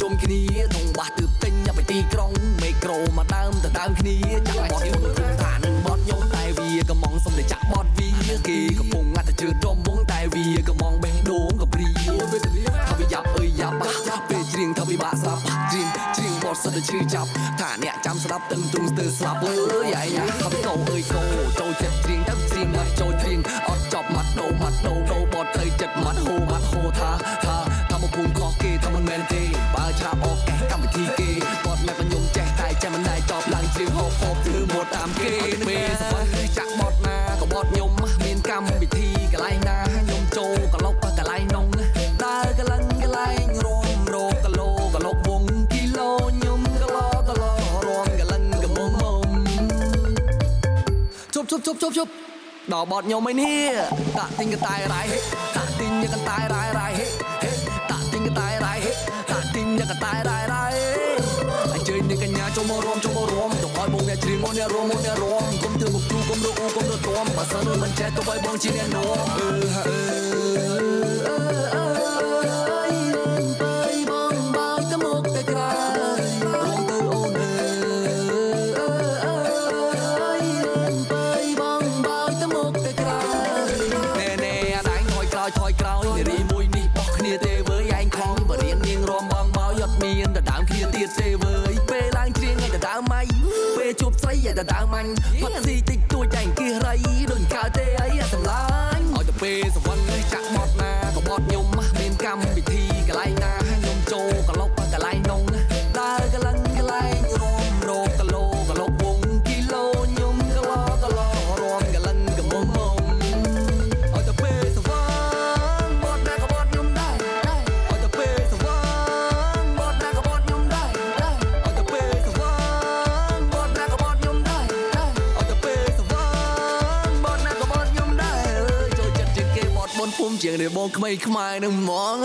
ជុំគ្នាក្នុងបាសទើបទិញយកไปទីក្រុងមេក្រូមកដើមទៅដើមគ្នាចាក់បត់ខ្ញុំទៅថានឹងបត់ខ្ញុំតែវាកំងសុំតែចាក់បត់វាគេកំពុងងាត់តែជឿដុំវងតែវាកំងបេះដូងកំព្រីថាវាយ៉ាប់អើយយ៉ាប់បាក់ពេលច្រៀងថាវាបាក់ស្លាប់ច្រៀងបត់សិតតែឈឺចាប់ថាអ្នកចាំស្ដាប់ទាំងទ្រូងស្ទើស្លាប់អើយអាយថាវាកោអើយកោចូលចិត្តច្រៀងទៅច្រៀងមកចូលច្រៀងអត់ចប់មាត់ដូបត់ត្រូវចិត្តមាត់ហូថាមកភូមិខុសគេថាមិនមែនទេបើច្រាបអកកែកម្មវិធីគេគាត់មកខ្ញុំចេះតែចាំមិនដែរចប់ឡើងច្រៀងហូបធ្វើមកតាមគេពេលសវ័យចាក់បត់ណាក៏បត់ខ្ញុំមានកម្មវិធីកន្លែងណាខ្ញុំចូលក្លុកកន្លែងនងដើរកន្លែងរមរោគីឡូវងគីឡូខ្ញុំគីឡូរមកកន្លែងកំមុំជប់ដល់បត់ខ្ញុំឯនេះតាក់ទិញកតែរ៉ៃតាក់ទិញយកកតែរ៉ៃតាក់ទិញកតែរ៉ៃតាក់ទិញយកកតែរ៉ៃអញ្ជើញអ្នកកញ្ញាចូលមករួមទៅឲ្យបងអ្នកច្រៀងមកអ្នករួមកុំធ្វើមកគ្រូកុំរកអ៊ូកុំរកទាំបើសិនមិនចេះទៅឲ្យបងជាអ្នកនោះបងបើទៅមកតែក្រៅរួមទៅអូនថយក្រោយនារីមួយនេះបោះគ្នាទេវើយឯងខំបរៀននាងរំបងមកយត់មានតែដើមគ្នាទៀតទេវើយពេលឡើងច្រៀងឯងតែដើមម៉ៃពេលជួបស្រីឯងតែដើមមាញ់ផាត់ស៊ីតិចតួចតែគិះរៃដូចកើតទេអីសម្លាញ់ឲ្យទៅពេលសវណ្ណចាក់បត់ណាក៏បត់ខ្ញុំមានកម្មវិធីកន្លែងណាខ្ញុំចូលក្លុកកន្លែងនងដើរកន្លែងរមរោគីឡូវងគីឡូខ្ញុំគីឡូរមកកន្លែងកំមុំឲ្យទៅពេលសវណ្ណភូមិជាងនេះបងក្មេងខ្មែរនឹងហ្មង